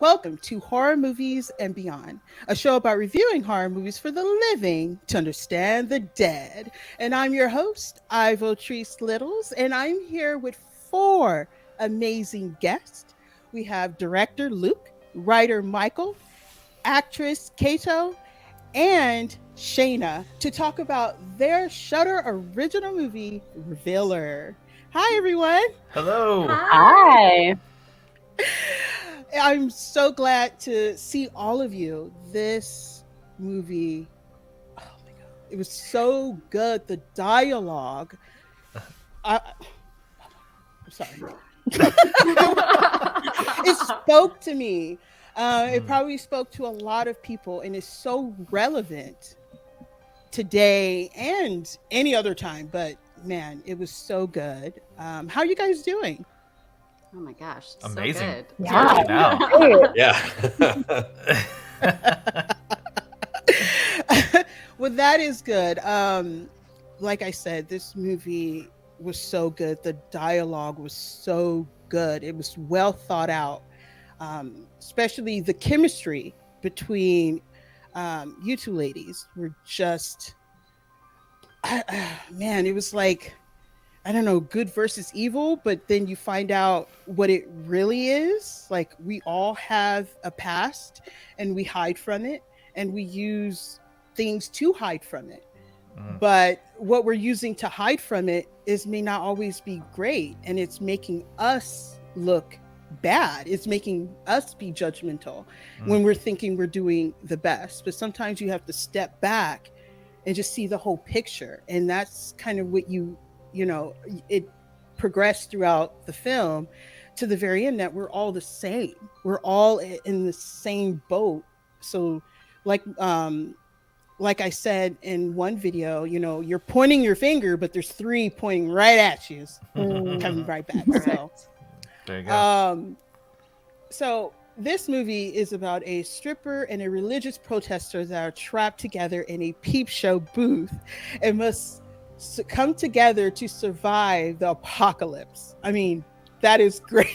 Welcome to Horror Movies and Beyond, a show about reviewing horror movies for the living to understand the dead. And I'm your host, Ivotres Littles, and I'm here with four amazing guests. We have director Luke, writer Michael, actress Caito, and Shaina to talk about their Shudder original movie, Revealer. Hi, everyone. Hello. Hi. I'm so glad to see all of you. This movie, oh my God, it was so good. The dialogue, I'm sorry. It spoke to me. It probably spoke to a lot of people and is so relevant today and any other time. But man, it was so good. How are you guys doing? Oh my gosh. Amazing. So good. Especially now. Yeah. Well, that is good. Like I said, this movie was so good. The dialogue was so good. It was well thought out. Especially the chemistry between you two ladies were just, man, it was like, I don't know, good versus evil, but then you find out what it really is. Like, we all have a past and we hide from it and we use things to hide from it. But what we're using to hide from it may not always be great, and it's making us look bad. It's making us be judgmental when we're thinking we're doing the best. But sometimes you have to step back and just see the whole picture. And that's kind of what it progressed throughout the film to the very end, that we're all the same. We're all in the same boat. So like I said in one video, you're pointing your finger, but there's three pointing right at you, coming right back. So there you go. So this movie is about a stripper and a religious protester that are trapped together in a peep show booth and must come together to survive the apocalypse. I mean, that is great.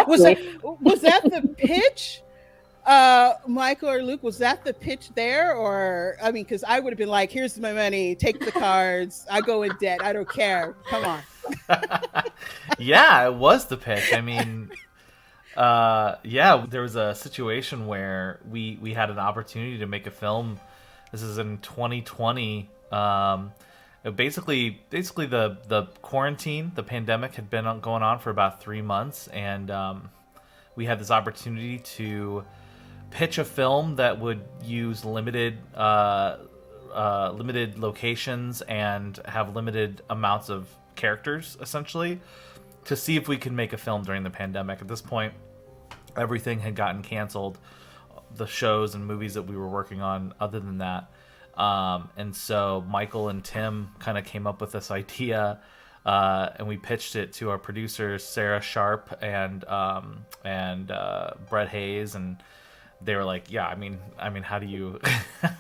was that the pitch? Michael or Luke, was that the pitch there? Or, I mean, because I would have been like, here's my money, take the cards, I go in debt, I don't care, come on. Yeah, it was the pitch. I mean, there was a situation where we had an opportunity to make a film. This is in 2020. Basically the quarantine, the pandemic had been going on for about 3 months, and we had this opportunity to pitch a film that would use limited locations and have limited amounts of characters, essentially, to see if we could make a film during the pandemic. At this point, everything had gotten canceled, the shows and movies that we were working on other than that. And so Michael and Tim kind of came up with this idea, and we pitched it to our producers, Sarah Sharp and Brett Hayes, and they were like, "Yeah, I mean, how do you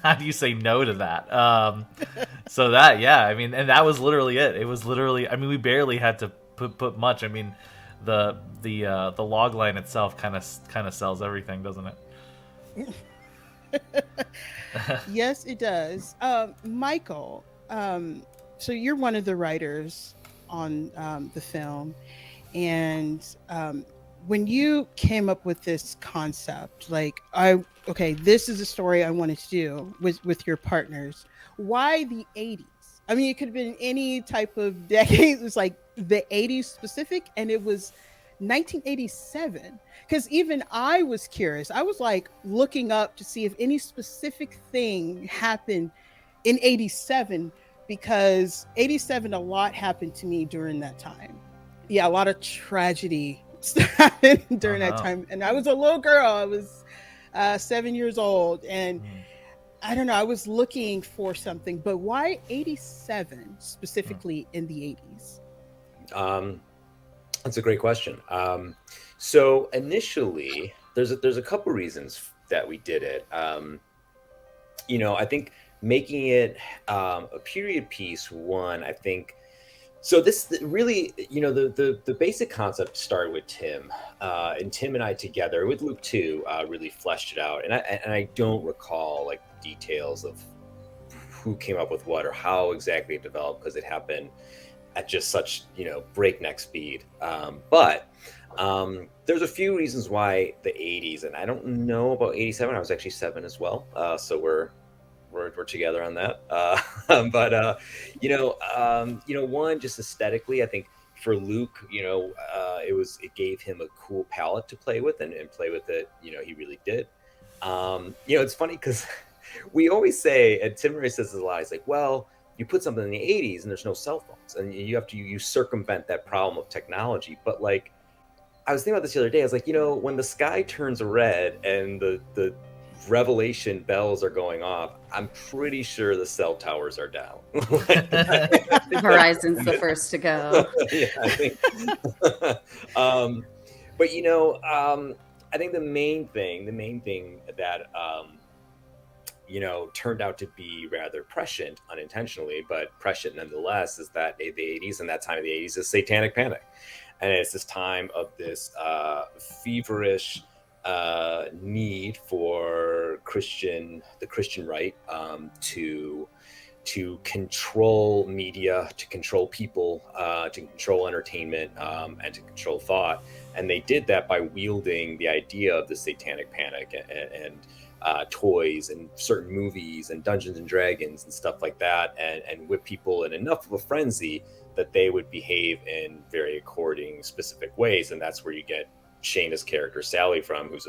how do you say no to that?" So that, yeah, I mean, and that was literally it. It was literally, I mean, we barely had to put much. I mean, the log line itself kind of sells everything, doesn't it? Yes, it does. Michael, so you're one of the writers on the film, and when you came up with this concept, like, this is a story I wanted to do with your partners. Why the 80s? I mean, it could have been any type of decade. It was like the 80s specific, and it was 1987. Because even I was curious. I was like looking up to see if any specific thing happened in 87, because 87, a lot happened to me during that time. Yeah, a lot of tragedy happened during that time. And I was a little girl. I was 7 years old. And I don't know, I was looking for something. But why 87 specifically in the 80s? That's a great question. So initially, there's a couple reasons that we did it. I think making it a period piece, one, I think So this really, the basic concept started with Tim, and Tim and I together with Luke too, really fleshed it out. And I don't recall like details of who came up with what or how exactly it developed, because it happened at just such breakneck speed. But there's a few reasons why the 80s, and I don't know about 87. I was actually 7 as well, so we're together on that. But one, just aesthetically, I think for Luke, it gave him a cool palette to play with, and play with it. He really did. It's funny because we always say, and Tim Murray says this a lot. He's like, well, you put something in the 80s and there's no cell phones, and you circumvent that problem of technology. But like, I was thinking about this the other day. I was like, when the sky turns red and the revelation bells are going off, I'm pretty sure the cell towers are down. Verizon's the first to go. Yeah, I think. But I think the main thing that turned out to be rather prescient unintentionally, but prescient nonetheless, is that the 80s, and that time of the 80s is Satanic Panic. And it's this time of this feverish need for the Christian right to control media, to control people, to control entertainment, and to control thought. And they did that by wielding the idea of the Satanic Panic and toys and certain movies and Dungeons and Dragons and stuff like that, and whip people in enough of a frenzy that they would behave in very according specific ways. And that's where you get Shaina's character Sally from, who's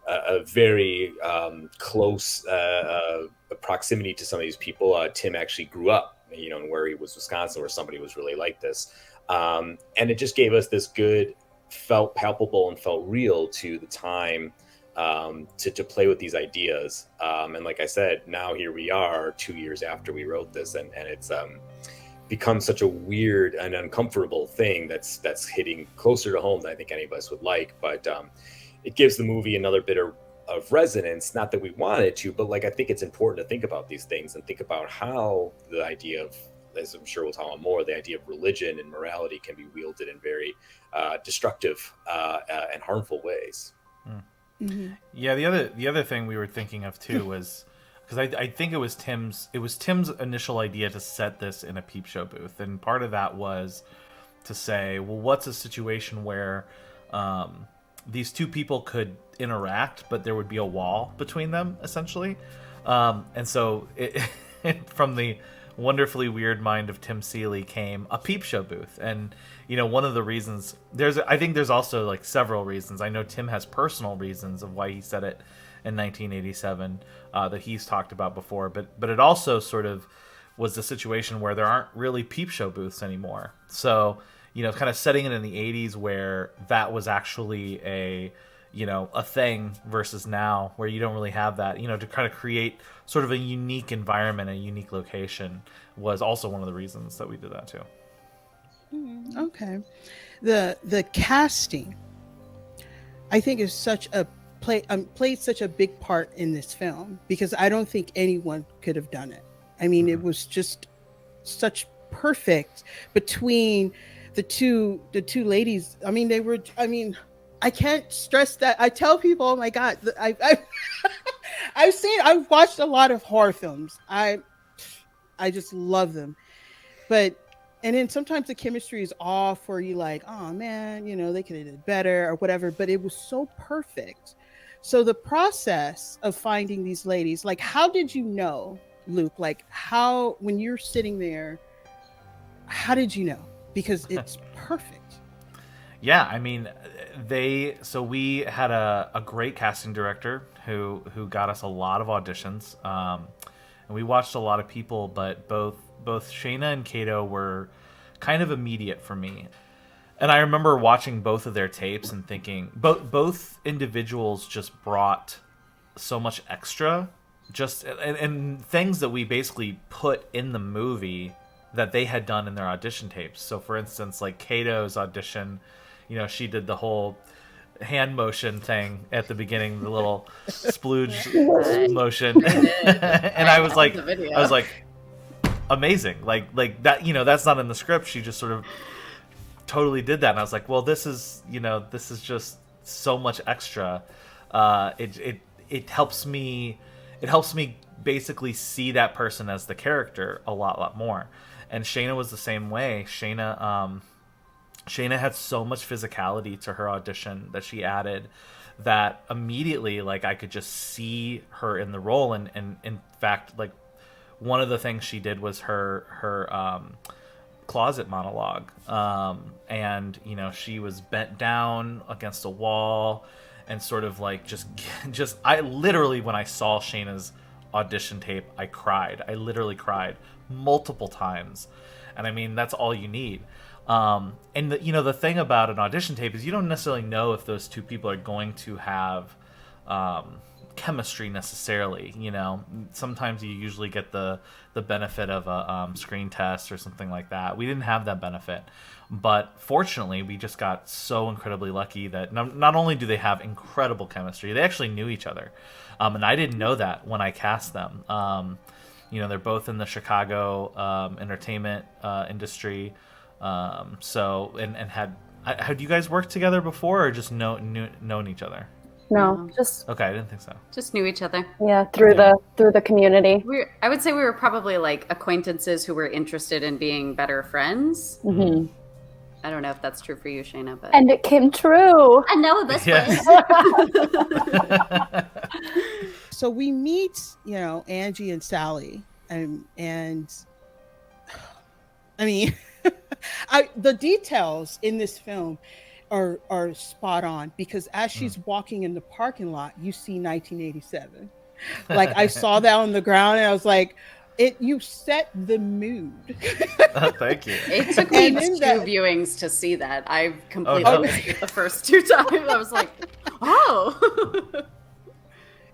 a very close proximity to some of these people. Tim actually grew up, in where he was, Wisconsin, where somebody was really like this. And it just gave us this good, felt palpable and felt real to the time, to play with these ideas. And like I said, now here we are 2 years after we wrote this, and it's become such a weird and uncomfortable thing that's hitting closer to home than I think any of us would like. But it gives the movie another bit of resonance, not that we wanted to, but like, I think it's important to think about these things and think about how the idea of, as I'm sure we'll talk about more, the idea of religion and morality can be wielded in very destructive and harmful ways. Mm-hmm. Yeah, the other thing we were thinking of too was, because I think it was Tim's initial idea to set this in a peep show booth, and part of that was to say, well, what's a situation where these two people could interact, but there would be a wall between them, essentially. And so from the wonderfully weird mind of Tim Seeley came a peep show booth. And one of the reasons, I think there's also like several reasons. I know Tim has personal reasons of why he said it in 1987 that he's talked about before, but it also sort of was the situation where there aren't really peep show booths anymore. So kind of setting it in the 80s where that was actually a thing versus now where you don't really have that, to kind of create sort of a unique environment, a unique location, was also one of the reasons that we did that too. Okay. The casting, I think, is such a played such a big part in this film, because I don't think anyone could have done it. I mean, it was just such perfect between the two ladies. I mean, I can't stress that. I tell people, oh my God, I've watched a lot of horror films. I just love them. And then sometimes the chemistry is off, or you like, oh man, they could have did better or whatever, but it was so perfect. So the process of finding these ladies, like, how did you know, Luke, like when you're sitting there, how did you know? Because it's perfect. Yeah, I mean, we had a great casting director who got us a lot of auditions, and we watched a lot of people, but both Shaina and Caito were kind of immediate for me. And I remember watching both of their tapes and thinking both individuals just brought so much extra, and things that we basically put in the movie that they had done in their audition tapes. So for instance, like Caito's audition, she did the whole hand motion thing at the beginning, the little splooge motion. And I was like, amazing. Like that, that's not in the script. She just sort of totally did that, and I was like, well, this is just so much extra. It helps me basically see that person as the character a lot more. And Shaina was the same way. Shaina had so much physicality to her audition that she added, that immediately, like, I could just see her in the role. And in fact, like, one of the things she did was her closet monologue. And, she was bent down against a wall and sort of like just I literally, when I saw Shayna's audition tape, I cried. I literally cried multiple times. And I mean, that's all you need. And the thing about an audition tape is you don't necessarily know if those two people are going to have chemistry necessarily. Sometimes you usually get the benefit of a screen test or something like that. We didn't have that benefit, but fortunately we just got so incredibly lucky that not only do they have incredible chemistry, they actually knew each other. And I didn't know that when I cast them. They're both in the Chicago entertainment industry. Had you guys worked together before, or just known each other? No, just okay. I didn't think so. Just knew each other. Yeah, through the community. I would say we were probably like acquaintances who were interested in being better friends. Mm-hmm. I don't know if that's true for you, Shaina, but and it came true. I know this way. So we meet, Angie and Sally, and I mean, the details in this film are spot on, because as she's walking in the parking lot, you see 1987. Like, I saw that on the ground and I was like, you set the mood. Thank you. It took me two viewings to see that. I completely missed it the first two times. I was like, oh.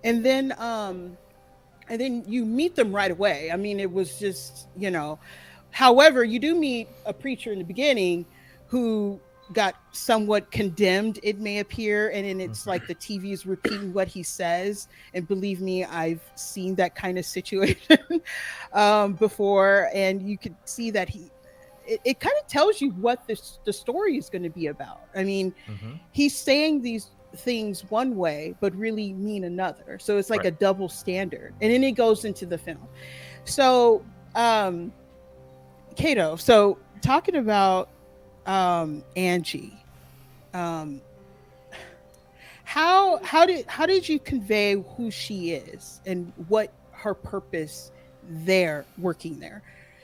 And then you meet them right away. I mean, it was just, however, you do meet a preacher in the beginning who got somewhat condemned, it may appear, and then it's like the TV is repeating what he says. And believe me, I've seen that kind of situation before, and you could see that it kind of tells you what the story is going to be about. I mean, he's saying these things one way but really mean another, so it's like a double standard, and then it goes into the film. So Caito, so talking about Angie, how did you convey who she is and what her purpose working there?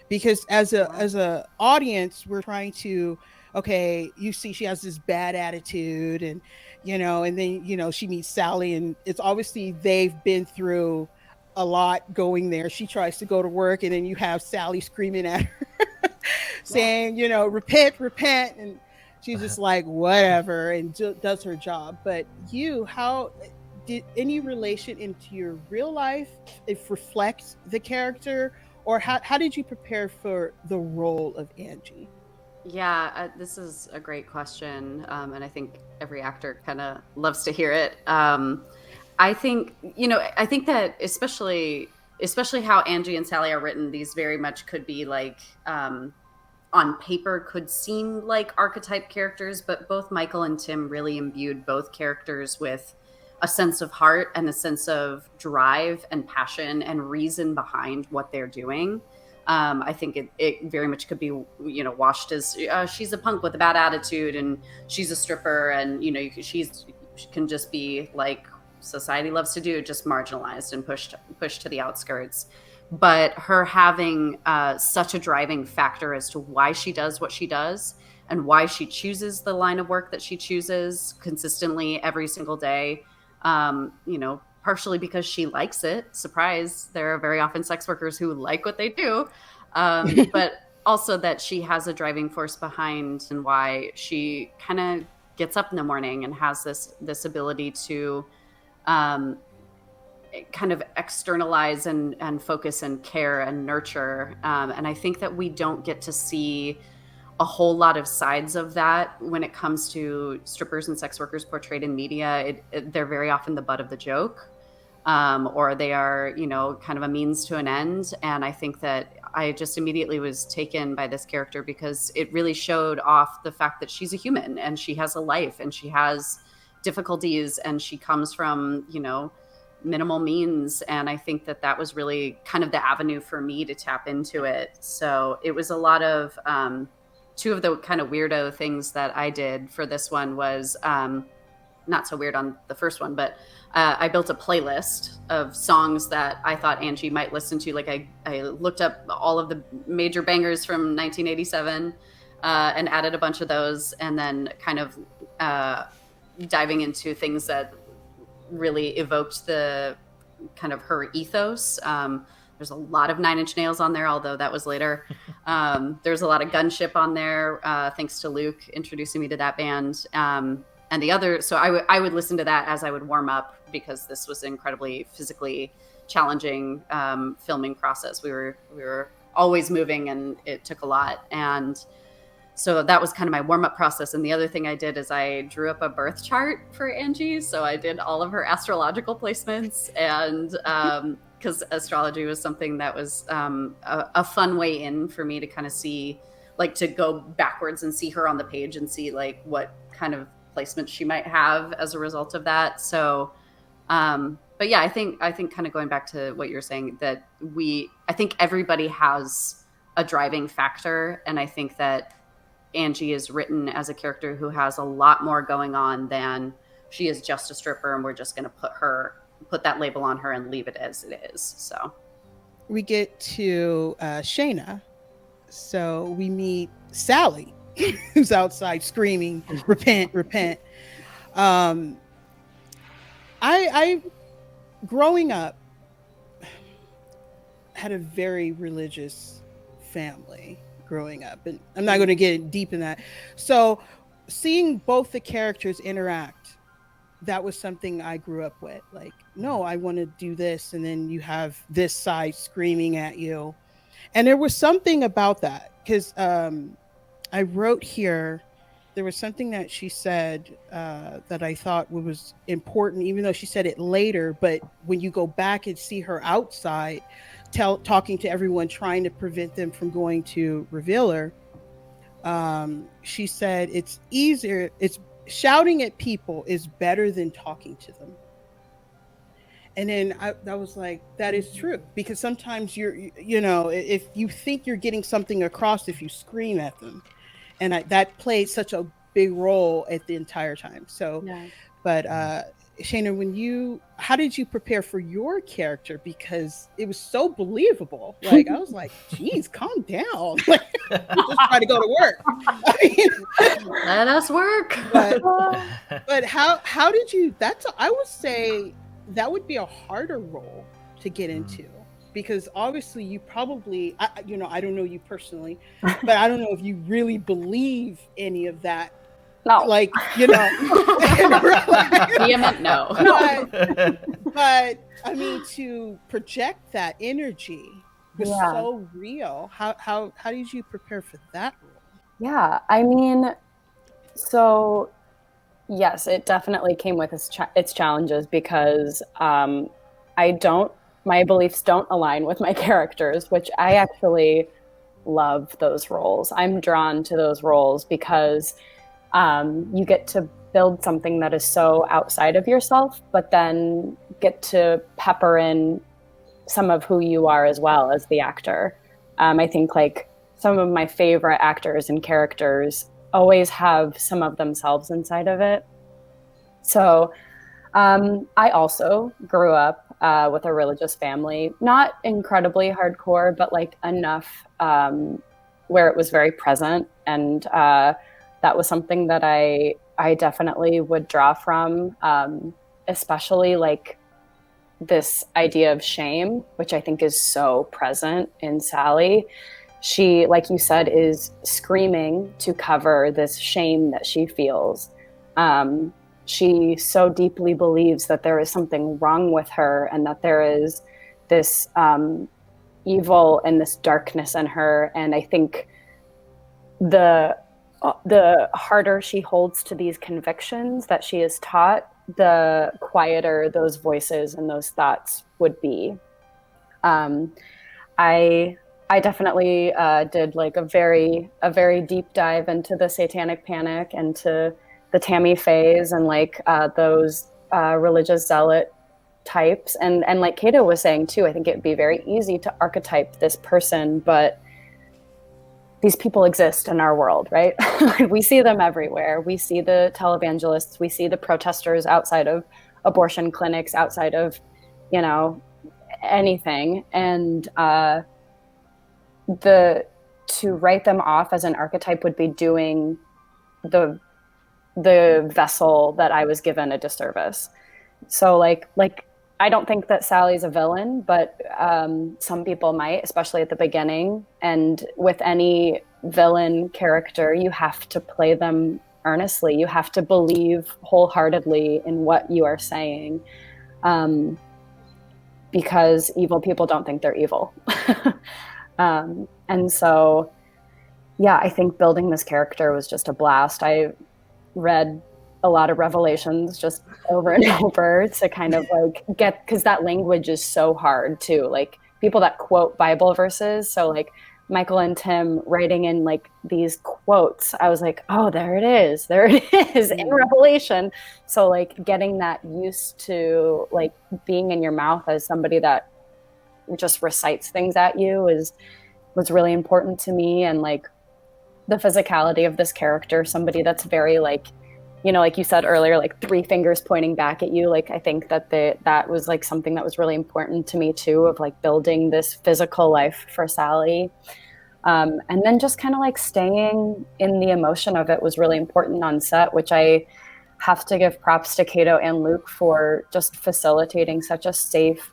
Because as a audience, we're trying to, you see she has this bad attitude, and and then she meets Sally, and it's obviously they've been through a lot going there. She tries to go to work, and then you have Sally screaming at her saying, repent, and she's just like, whatever, and does her job. But how did any relation into your real life reflect the character, or how did you prepare for the role of Angie? Yeah, this is a great question, and I think every actor kind of loves to hear it. I think that especially how Angie and Sally are written, these very much could be like, on paper, could seem like archetype characters, but both Michael and Tim really imbued both characters with a sense of heart and a sense of drive and passion and reason behind what they're doing. I think it very much could be, washed as she's a punk with a bad attitude, and she's a stripper, and she can just be like society loves to do, just marginalized and pushed to the outskirts. But her having such a driving factor as to why she does what she does and why she chooses the line of work that she chooses consistently every single day, partially because she likes it. Surprise, there are very often sex workers who like what they do, but also that she has a driving force behind, and why she kind of gets up in the morning and has this ability to kind of externalize and focus and care and nurture. And I think that we don't get to see a whole lot of sides of that when it comes to strippers and sex workers portrayed in media. They're very often the butt of the joke, or they are, kind of a means to an end. And I think that I just immediately was taken by this character because it really showed off the fact that she's a human and she has a life and she has difficulties and she comes from, minimal means. And I think that was really kind of the avenue for me to tap into it. So it was a lot of, two of the kind of weirdo things that I did for this one was, not so weird on the first one, but I built a playlist of songs that I thought Angie might listen to. Like I looked up all of the major bangers from 1987 and added a bunch of those, and then kind of diving into things that really evoked the kind of her ethos. There's a lot of Nine Inch Nails on there, although that was later. There's a lot of Gunship on there, thanks to Luke introducing me to that band. And the other, so I would listen to that as I would warm up, because this was an incredibly physically challenging filming process. We were always moving, and it took a lot. And so that was kind of my warm up process. And the other thing I did is I drew up a birth chart for Angie. So I did all of her astrological placements, and because astrology was something that was a fun way in for me to kind of see, like, to go backwards and see her on the page and see like what kind of placement she might have as a result of that. So, but yeah, I think kind of going back to what you're saying, that I think everybody has a driving factor. And I think that Angie is written as a character who has a lot more going on than she is just a stripper, and we're just going to put that label on her and leave it as it is. So we get to Shaina. So we meet Sally, who's outside screaming, "Repent, repent." I growing up had a very religious family growing up, and I'm not going to get deep in that. So seeing both the characters interact, that was something I grew up with. Like, no, I want to do this, and then you have this side screaming at you. And there was something about that, because I wrote here, there was something that she said that I thought was important, even though she said it later. But when you go back and see her outside, talking to everyone, trying to prevent them from going to reveal her, she said it's easier. It's shouting at people is better than talking to them. And then I was like, that is true, because sometimes if you think you're getting something across, if you scream at them, and that played such a big role at the entire time. So, yeah. But Shaina, how did you prepare for your character? Because it was so believable. Like, I was like, geez, calm down. Like, just try to go to work. Let us work. But how did you, I would say that would be a harder role to get into, because obviously you probably, I don't know you personally, but I don't know if you really believe any of that. No. Like, vehement no. But I mean, to project that energy was so real. How did you prepare for that role? Yeah, I mean, so yes, it definitely came with its challenges, because my beliefs don't align with my characters, which I actually love those roles. I'm drawn to those roles because you get to build something that is so outside of yourself, but then get to pepper in some of who you are as well as the actor. I think like some of my favorite actors and characters always have some of themselves inside of it. So I also grew up with a religious family, not incredibly hardcore, but like enough where it was very present. And that was something that I definitely would draw from, especially like this idea of shame, which I think is so present in Sally. She, like you said, is screaming to cover this shame that she feels. She so deeply believes that there is something wrong with her, and that there is this evil and this darkness in her. And I think the harder she holds to these convictions that she is taught, the quieter those voices and those thoughts would be. I I definitely did like a very deep dive into the Satanic Panic and to the Tammy Fays and like those religious zealot types. And like Caito was saying too, I think it would be very easy to archetype this person, but these people exist in our world, right? We see them everywhere. We see the televangelists, we see the protesters outside of abortion clinics, outside of, you know, anything. And to write them off as an archetype would be doing the vessel that I was given a disservice. So like I don't think that Sally's a villain, but some people might, especially at the beginning. And with any villain character, you have to play them earnestly. You have to believe wholeheartedly in what you are saying, because evil people don't think they're evil. And so, yeah, I think building this character was just a blast. I read a lot of Revelations just over and over to kind of like get, because that language is so hard too. Like people that quote Bible verses. So like Michael and Tim writing in like these quotes, I was like, oh, there it is in Revelation. So like getting that used to like being in your mouth as somebody that just recites things at you was really important to me. And like the physicality of this character, somebody that's very like, you know, like you said earlier, like 3 fingers pointing back at you. Like, I think that that was like something that was really important to me too, of like building this physical life for Sally. And then just kind of like staying in the emotion of it was really important on set, which I have to give props to Caito and Luke for just facilitating such a safe,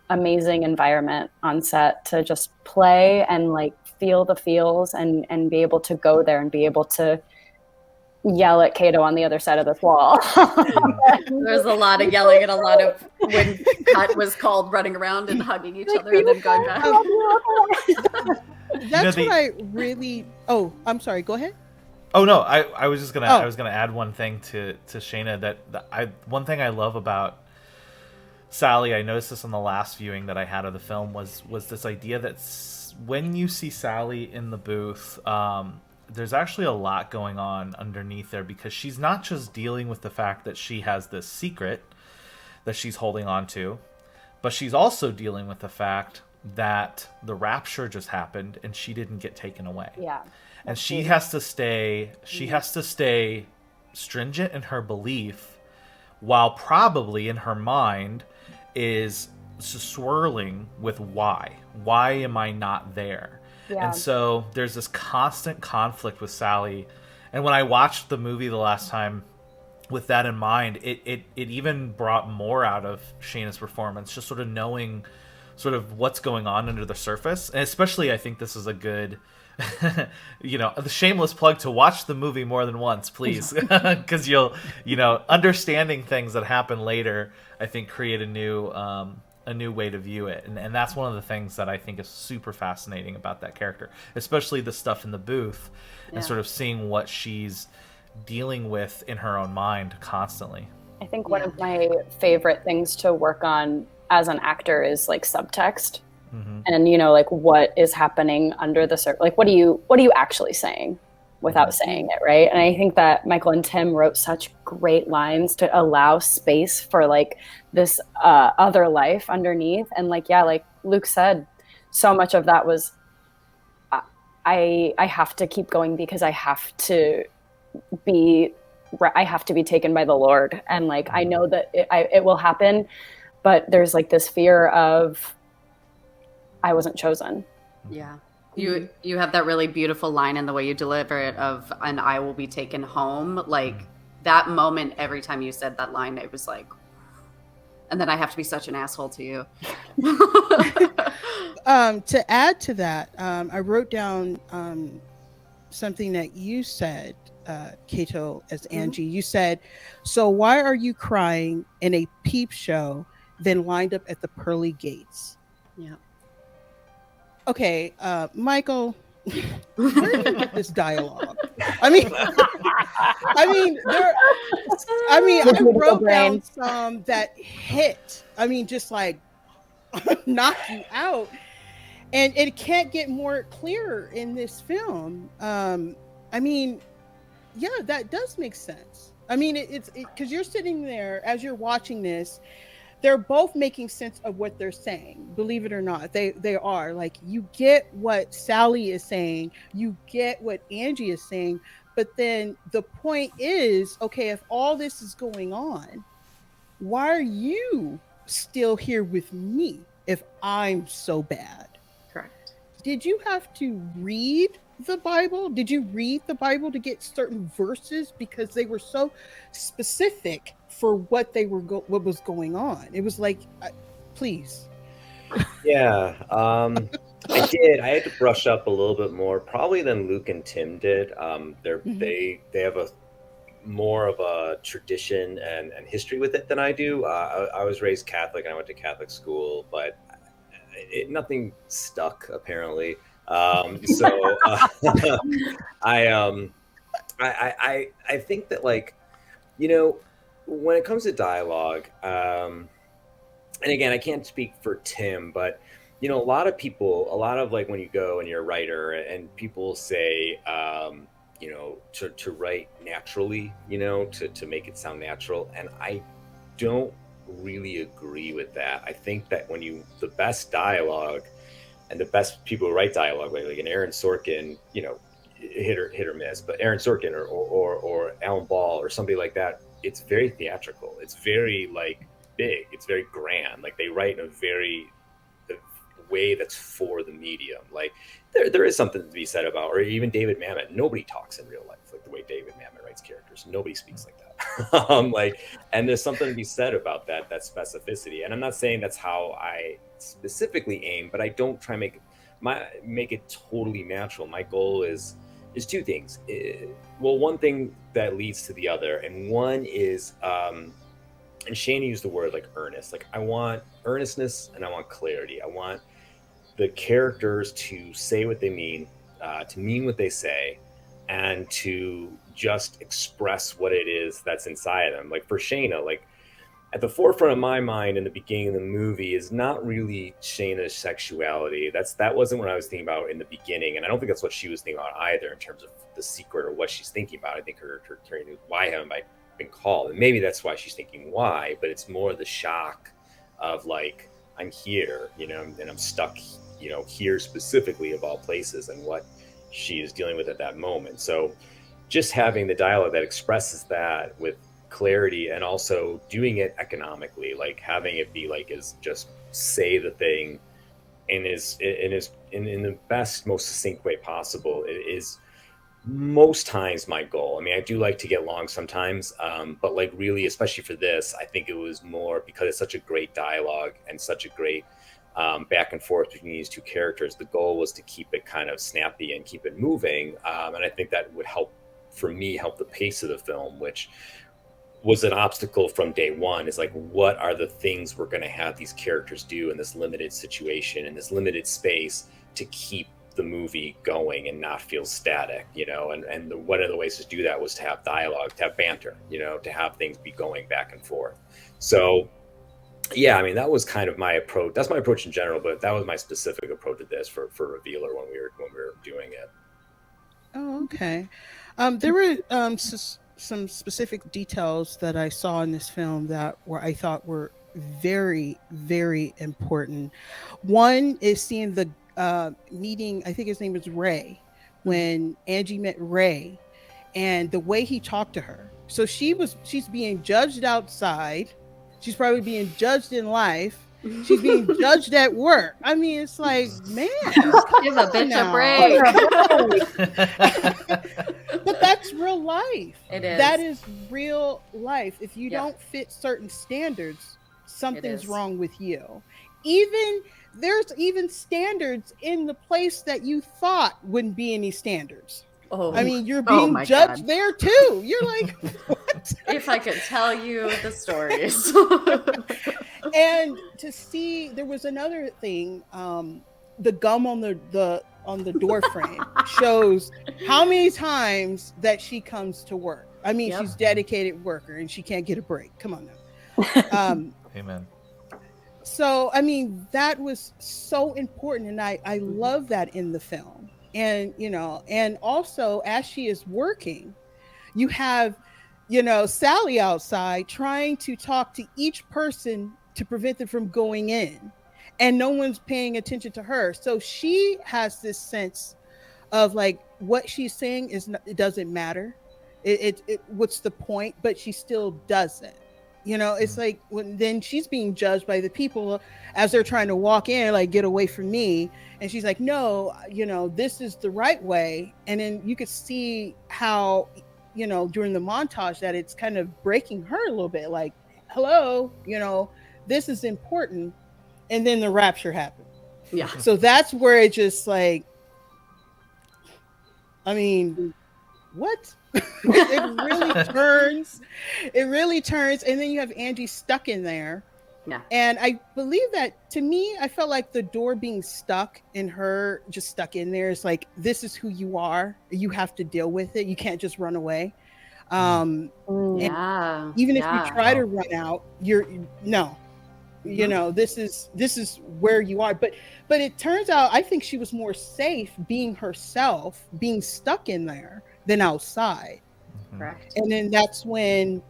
amazing environment on set to just play and like feel the feels and be able to go there and be able to yell at Caito on the other side of this wall. There's a lot of yelling and a lot of, when cut was called, running around and hugging each other and then going back. That's what I really. Oh, I'm sorry. Go ahead. Oh no, I was just gonna I was gonna add one thing to Shaina that one thing I love about Sally, I noticed this on the last viewing that I had of the film, was this idea that when you see Sally in the booth, there's actually a lot going on underneath there, because she's not just dealing with the fact that she has this secret that she's holding on to, but she's also dealing with the fact that the rapture just happened and she didn't get taken away. Yeah. And she has to stay stringent in her belief, while probably in her mind is swirling with why am I not there? Yeah. And so there's this constant conflict with Sally. And when I watched the movie the last time with that in mind, it even brought more out of Shaina's performance, just sort of knowing sort of what's going on under the surface. And especially, I think this is a good, the shameless plug to watch the movie more than once, please. Because you'll, understanding things that happen later, I think create a new way to view it. And that's one of the things that I think is super fascinating about that character, especially the stuff in the booth and sort of seeing what she's dealing with in her own mind constantly. I think one of my favorite things to work on as an actor is like subtext. Mm-hmm. And like what is happening under the surface, like what are you actually saying without saying it, right? And I think that Michael and Tim wrote such great lines to allow space for like this other life underneath. And like Luke said, so much of that was I have to keep going because I have to be taken by the Lord, and like I know that it will happen, but there's like this fear of I wasn't chosen. Yeah. You have that really beautiful line in the way you deliver it of, and I will be taken home. Like that moment, every time you said that line, it was like, and then I have to be such an asshole to you. To add to that, I wrote down something that you said, Caito, as Angie. You said, so why are you crying in a peep show, then lined up at the pearly gates? Yeah. Okay, Michael, where did you get this dialogue? I wrote down some that hit. I mean, just like knock you out. And it can't get more clearer in this film. I mean, yeah, that does make sense. I mean, it's because you're sitting there as you're watching this, they're both making sense of what they're saying. Believe it or not, they are. Like, you get what Sally is saying, you get what Angie is saying, but then the point is, okay, if all this is going on, why are you still here with me if I'm so bad? Correct. Did you have to read the Bible? Did you read the Bible to get certain verses because they were so specific for what they were what was going on? It was like, please. Yeah, I did. I had to brush up a little bit more, probably than Luke and Tim did. They have a more of a tradition and history with it than I do. I was raised Catholic and I went to Catholic school, but nothing stuck apparently. So I think that, like, you know, when it comes to dialogue, and again, I can't speak for Tim, but you know, a lot of like when you go and you're a writer and people say, you know, to write naturally, you know, to make it sound natural. And I don't really agree with that. I think that the best dialogue and the best people who write dialogue, like an Aaron Sorkin, you know, hit or miss, but Aaron Sorkin or Alan Ball or somebody like that, it's very theatrical. It's very like big. It's very grand. Like they write in a way that's for the medium. Like there is something to be said about, or even David Mamet. Nobody talks in real life like the way David Mamet writes characters. Nobody speaks like that. And there's something to be said about that specificity. And I'm not saying that's how I specifically aim, but I don't try to make it totally natural. My goal is two things. Well, one thing that leads to the other, and one is, and Shaina used the word like earnest. Like I want earnestness and I want clarity. I want the characters to say what they mean, to mean what they say, and to just express what it is that's inside of them. Like for Shaina, like at the forefront of my mind in the beginning of the movie is not really Shaina's sexuality. That wasn't what I was thinking about in the beginning, and I don't think that's what she was thinking about either in terms of the secret or what she's thinking about. I think her why haven't I been called? And maybe that's why she's thinking why, but it's more the shock of like, I'm here, you know, and I'm stuck, you know, here specifically of all places, and what she is dealing with at that moment. So just having the dialogue that expresses that with clarity, and also doing it economically, like having it be like is just say the thing in the best, most succinct way possible. It is most times my goal. I mean, I do like to get long sometimes, but like really, especially for this, I think it was more because it's such a great dialogue and such a great back and forth between these two characters. The goal was to keep it kind of snappy and keep it moving, and I think that would help the pace of the film, which was an obstacle from day one. Is like, what are the things we're going to have these characters do in this limited situation, in this limited space, to keep the movie going and not feel static, you know? And one of the ways to do that was to have dialogue, to have banter, you know, to have things be going back and forth. So yeah, I mean, that was kind of my approach. That's my approach in general, but that was my specific approach to this for Revealer when we were doing it. Oh, okay. There were some specific details that I saw in this film that I thought were very, very important. One is seeing the meeting, I think his name is Ray, when Angie met Ray, and the way he talked to her. So she's being judged outside. She's probably being judged in life. She's being judged at work. I mean, it's like, man, give a bitch a break. But that's real life. It is. That is real life. If you don't fit certain standards, something's wrong with you. There's even standards in the place that you thought wouldn't be any standards. Oh, I mean, you're being judged there too. You're like, what? If I could tell you the stories. And to see, there was another thing. The gum on the door frame shows how many times that she comes to work. I mean, she's a dedicated worker and she can't get a break. Come on now. Amen. So I mean, that was so important, and I love that in the film. And and also as she is working, you have Sally outside trying to talk to each person to prevent them from going in, and no one's paying attention to her. So she has this sense of like what she's saying it doesn't matter. What's the point? But she still doesn't. It's like when then she's being judged by the people as they're trying to walk in, like, get away from me. And she's like, no, this is the right way. And then you could see how, during the montage, that it's kind of breaking her a little bit, like, hello, this is important. And then the rapture happened. Yeah. So that's where it just like, I mean, what? It really turns. And then you have Angie stuck in there. Yeah. And I believe that, to me, I felt like the door being stuck and her just stuck in there is like, this is who you are. You have to deal with it. You can't just run away. Yeah. Even if you try to run out, this is where you are. But it turns out, I think she was more safe being herself, being stuck in there, than outside. Correct. And then that's when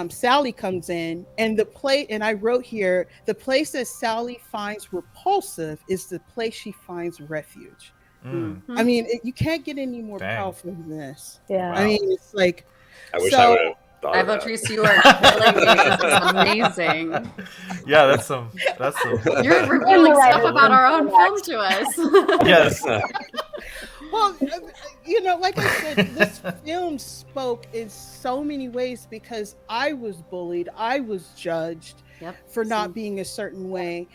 Sally comes in, and and I wrote here, the place that Sally finds repulsive is the place she finds refuge. I mean, you can't get any more powerful than this. Yeah. I mean, it's like, I wish I would have thought of that. Ivotres, you are killing me. This is amazing. Yeah, that's some. You're revealing stuff about our own film to us. Yes. Well, like I said, this film spoke in so many ways because I was bullied. I was judged for not being a certain way.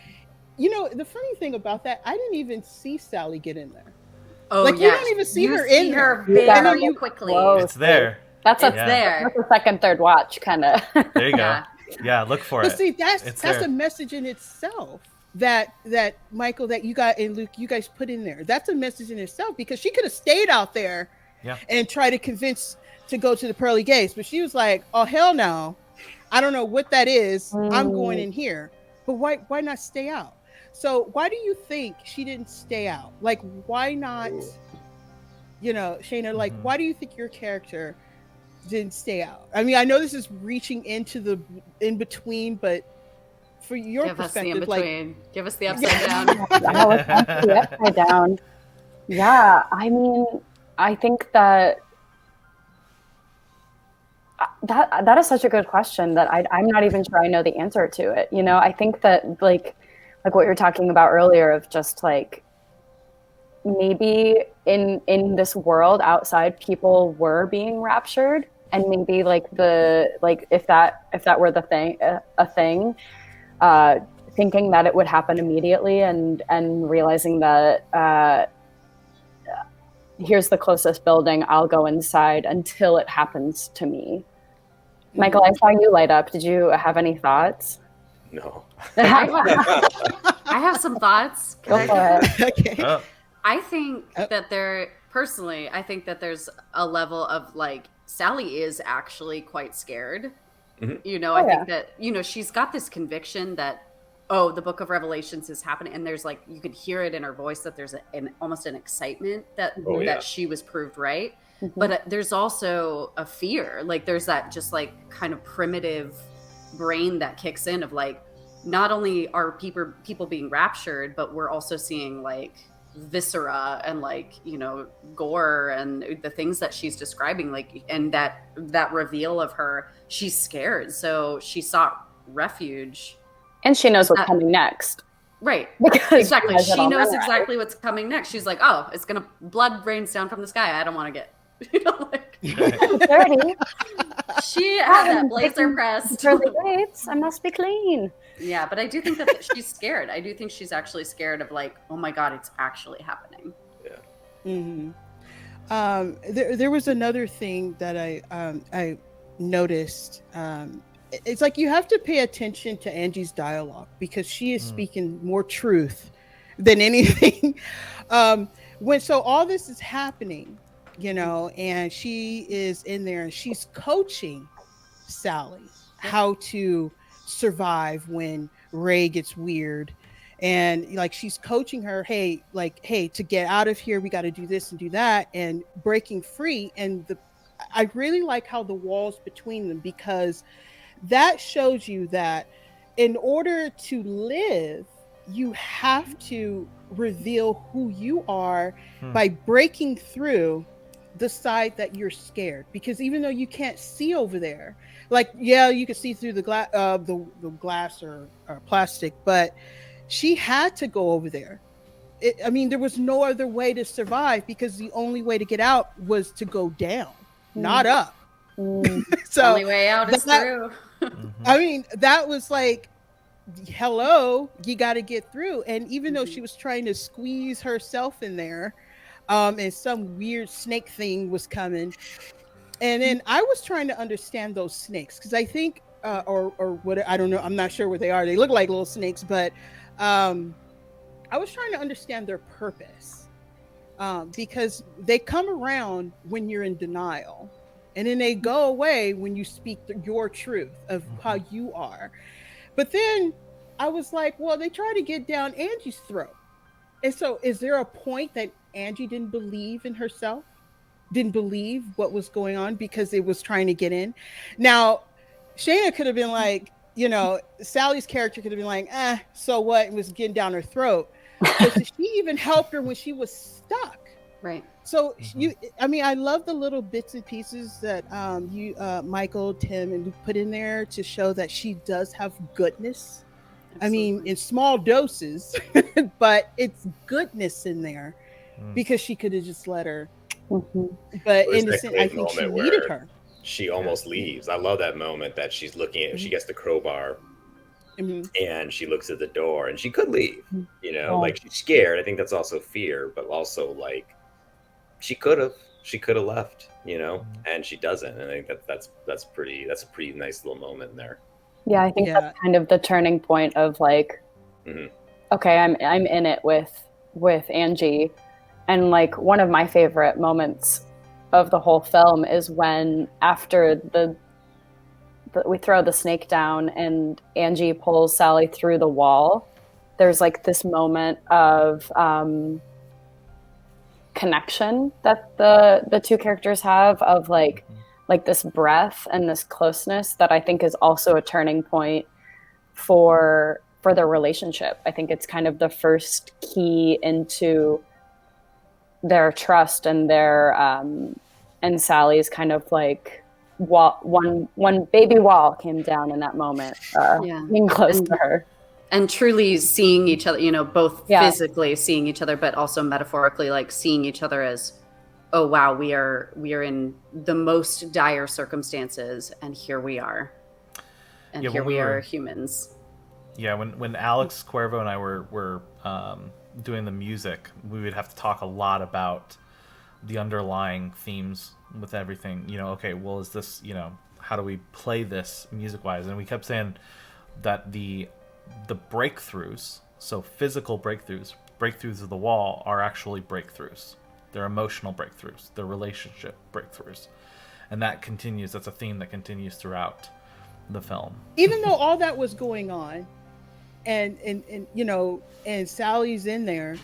The funny thing about that, I didn't even see Sally get in there. Oh, like, you don't even see her in her there. very quickly. It's there. That's there. That's a second, third watch, kind of. There you go. Yeah, look for it. But see, that's a message in itself that Michael, that you got, and Luke, you guys put in there. That's a message in itself, because she could have stayed out there and tried to convince to go to the pearly gates, but she was like, oh, hell no. I don't know what that is. I'm going in here. But why not stay out? So why do you think she didn't stay out? Like, why not, Shaina, like, why do you think your character didn't stay out? I mean, I know this is reaching into the in between, but for your perspective, give us the upside down. The upside down. Yeah, I mean, I think that is such a good question that I'm not even sure I know the answer to it. I think that like what you're talking about earlier, of just like, maybe in this world outside, people were being raptured, and maybe like if that were a thing, thinking that it would happen immediately, and realizing that here's the closest building, I'll go inside until it happens to me. Michael, I saw you light up. Did you have any thoughts? No. I have some thoughts. Go for it. Okay. I think that I think that there's a level of like, Sally is actually quite scared. Mm-hmm. I think that, she's got this conviction that, the book of Revelations is happening. And there's like, you could hear it in her voice that there's almost an excitement that she was proved right. Mm-hmm. But there's also a fear. Like, there's that just like kind of primitive brain that kicks in of like, not only are people being raptured, but we're also seeing like viscera and like, gore and the things that she's describing, like, and that reveal of her, she's scared. So she sought refuge. And she knows what's coming next. Right. Exactly. She knows exactly what's coming next. She's like, oh, it's going to blood rains down from the sky. I don't want to get, dirty. She has that blazer pressed. I must be clean. Yeah, but I do think that she's scared. I do think she's actually scared of like, oh my God, it's actually happening. Yeah. Mm-hmm. There was another thing that I noticed. It's like, you have to pay attention to Angie's dialogue, because she is speaking more truth than anything. So all this is happening, and she is in there and she's coaching Sally how to survive when Ray gets weird. And like she's coaching her, hey, to get out of here, we got to do this and do that, and breaking free. And I really like how the walls between them, because that shows you that in order to live, you have to reveal who you are by breaking through the side that you're scared. Because even though you can't see over there, like, yeah, you can see through the glass or plastic, but she had to go over there. I mean, there was no other way to survive, because the only way to get out was to go down, not up. So the only way out is through. I mean, that was like, hello, you got to get through. And even though she was trying to squeeze herself in there, and some weird snake thing was coming, and then I was trying to understand those snakes, because I think or what, I don't know, I'm not sure what they are. They look like little snakes, but I was trying to understand their purpose, because they come around when you're in denial, and then they go away when you speak your truth of how you are. But then I was like, well, they try to get down Angie's throat. And so is there a point that Angie didn't believe in herself, didn't believe what was going on, because it was trying to get in? Now, Shaina could have been like, you know, Sally's character could have been like, so what? It was getting down her throat. But she even helped her when she was stuck. Right. So I mean, I love the little bits and pieces that you, Michael, Tim, and Luke put in there to show that she does have goodness. Absolutely. I mean, in small doses, but it's goodness in there, because she could have just let her. But in the sense, I think she needed her. She almost leaves. I love that moment that she's looking at, she gets the crowbar and she looks at the door, and she could leave, you know, like she's scared. I think that's also fear, but also like she could have left, you know, and she doesn't. And I think that's a pretty nice little moment in there. Yeah, I think that's kind of the turning point of like, okay, I'm in it with Angie, and like one of my favorite moments of the whole film is when after we throw the snake down and Angie pulls Sally through the wall, there's like this moment of connection that the two characters have, of like this breath and this closeness that I think is also a turning point for their relationship. I think it's kind of the first key into their trust and their and Sally's kind of like one baby wall came down in that moment, being close to her. And truly seeing each other, you know, both physically seeing each other, but also metaphorically, like seeing each other as, oh wow, we are in the most dire circumstances, and here we are, and here we are humans. Yeah, when Alex Cuervo and I were doing the music, we would have to talk a lot about the underlying themes with everything. You know, okay, well, is this, you know, how do we play this music-wise? And we kept saying that the breakthroughs, so physical breakthroughs of the wall, are actually breakthroughs. They're emotional breakthroughs. They're relationship breakthroughs. And that continues. That's a theme that continues throughout the film. Even though all that was going on, and you know, and Sally's in there,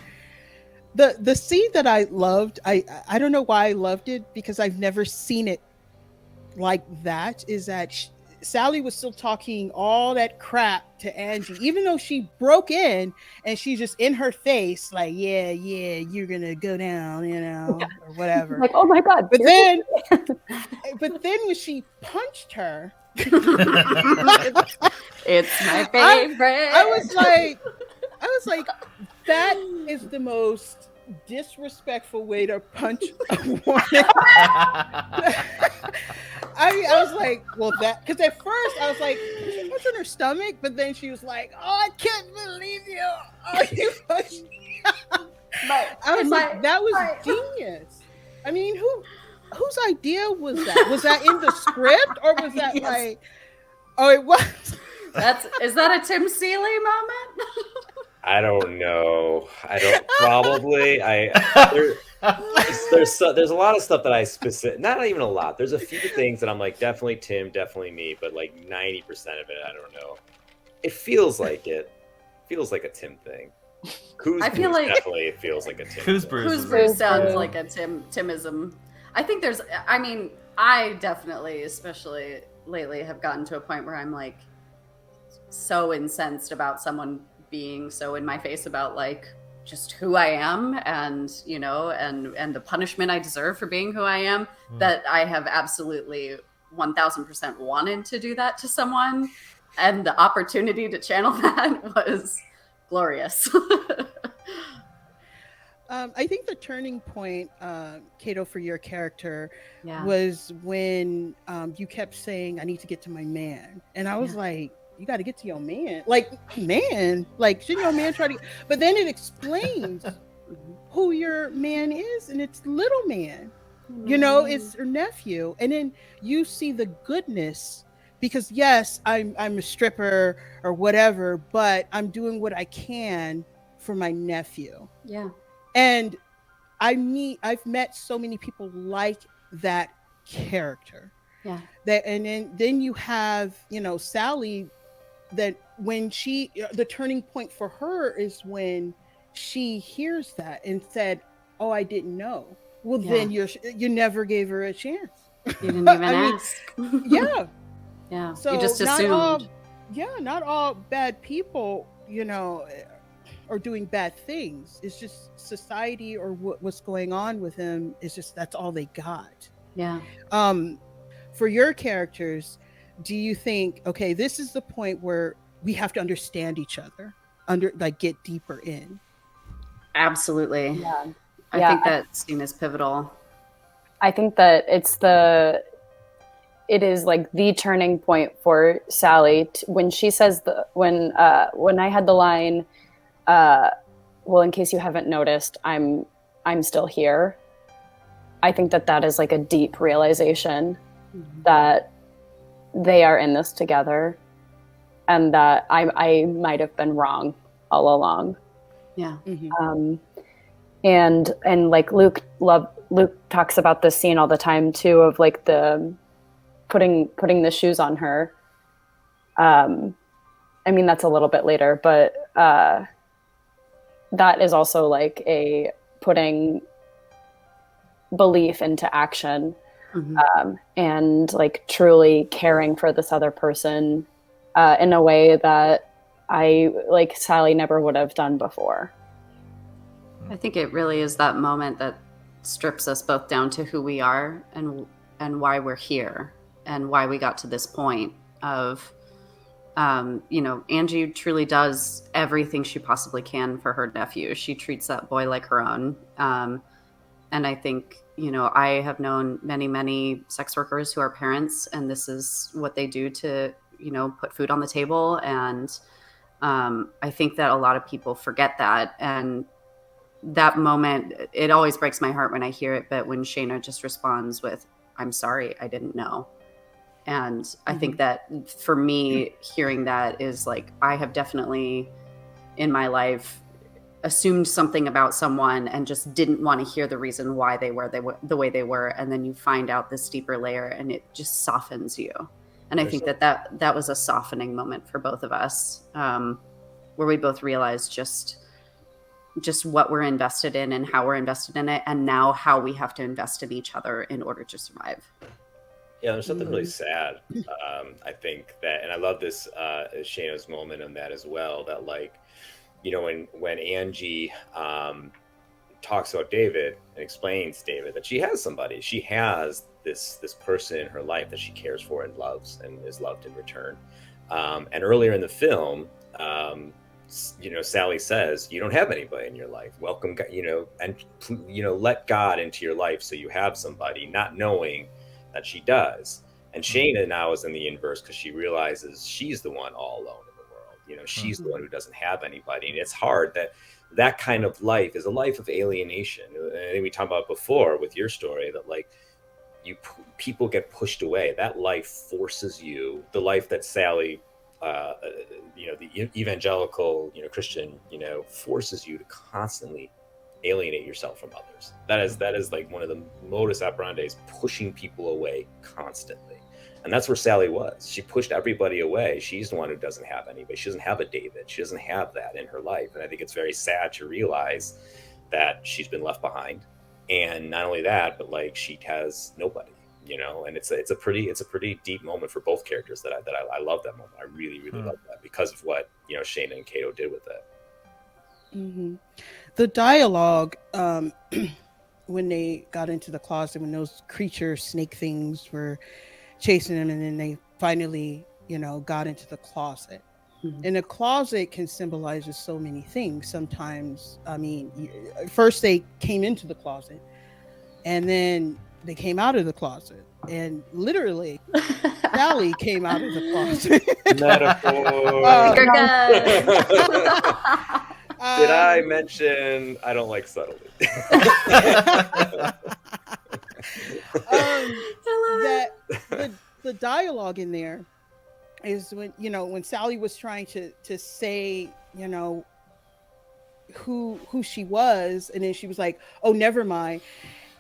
the scene that I loved, I don't know why I loved it, because I've never seen it like that, is that Sally was still talking all that crap to Angie, even though she broke in, and she's just in her face like, yeah, you're gonna go down, you know, or whatever. Like, oh my god. But then when she punched her, it's my favorite. I was like, that is the most disrespectful way to punch a woman. I was like, well, that, because at first I was like, did she punch in her stomach? But then she was like, oh, I can't believe you. Oh, you punched me. I was like, that was genius. I mean, whose idea was that? Was that in the script, or was that like, oh, it was? Is that a Tim Seeley moment? I don't know. There's a lot of stuff that I not even a lot. There's a few things that I'm like, definitely Tim, definitely me, but like 90% of it, I don't know. It feels like it. Feels like a Tim thing. Coos I feel Brews like definitely feels like a Tim Coos thing. Brews Coos is Brews a- sounds Yeah. like a Timism. I think there's. I mean, I definitely, especially lately, have gotten to a point where I'm like so incensed about someone being so in my face about like just who I am, and and the punishment I deserve for being who I am, that I have absolutely 1000% wanted to do that to someone, and the opportunity to channel that was glorious. I think the turning point, Caito, for your character Yeah. was when you kept saying, "I need to get to my man," and I was Yeah. like, "You got to get to your man, like man, like shouldn't your man try to?" But then it explains who your man is, and it's little man. It's your nephew, and then you see the goodness because yes, I'm a stripper or whatever, but I'm doing what I can for my nephew, Yeah. and I've met so many people like that character. Yeah. That and then you have, Sally, that when the turning point for her is when she hears that and said, "Oh, I didn't know." Well, Yeah. then you never gave her a chance. You didn't even I mean, ask. yeah. Yeah. You So just assumed. not all bad people, are doing bad things. It's just society or what's going on with him is just that's all they got. Yeah. For your characters, do you think, okay, this is the point where we have to understand each other, get deeper in? Absolutely. Yeah. I think that scene is pivotal. I think that it is like the turning point for Sally when she says when I had the line, well, in case you haven't noticed, I'm still here. I think that is like a deep realization that they are in this together, and that I might have been wrong all along. Yeah. And like Luke talks about this scene all the time too, of like the putting the shoes on her. I mean, that's a little bit later, but that is also like a putting belief into action, and like truly caring for this other person in a way that like Sally never would have done before. I think it really is that moment that strips us both down to who we are and why we're here and why we got to this point of, Angie truly does everything she possibly can for her nephew. She treats that boy like her own. And I think, I have known many, many sex workers who are parents, and this is what they do to, put food on the table. And I think that a lot of people forget that. And that moment, it always breaks my heart when I hear it. But when Shaina just responds with, "I'm sorry, I didn't know." And I think that for me, hearing that is like, I have definitely in my life assumed something about someone and just didn't want to hear the reason why they were the way they were. And then you find out this deeper layer and it just softens you. And I think that was a softening moment for both of us, where we both realized just what we're invested in and how we're invested in it, and now how we have to invest in each other in order to survive. Yeah, there's something really sad. I think that, and I love this Shaina's moment on that as well. That like, when Angie talks about David and explains David that she has somebody, she has this person in her life that she cares for and loves and is loved in return. And earlier in the film, Sally says, "You don't have anybody in your life. Welcome, and let God into your life so you have somebody," not knowing that she does. And Shaina now is in the inverse because she realizes she's the one all alone in the world. She's the one who doesn't have anybody. And it's hard that kind of life is a life of alienation. I think we talked about before with your story that like people get pushed away. That life forces you, the life that Sally, the evangelical, Christian, forces you to constantly alienate yourself from others. That is like one of the modus operandi, pushing people away constantly. And that's where Sally was. She pushed everybody away. She's the one who doesn't have anybody. She doesn't have a David. She doesn't have that in her life. And I think it's very sad to realize that she's been left behind. And not only that, but like she has nobody, you know. And it's a pretty deep moment for both characters that I love that moment. I really love that because of what, you know, Shaina and Caito did with it. Mm-hmm. The dialogue when they got into the closet, when those creature snake things were chasing them, and then they finally, you know, got into the closet. Mm-hmm. And the closet can symbolize just so many things. Sometimes, I mean, first they came into the closet, and then they came out of the closet, and literally Sally came out of the closet. Metaphor. Did I mention I don't like subtlety? The dialogue in there is when, you know, when Sally was trying to say, you know, who she was, and then she was like, oh, never mind.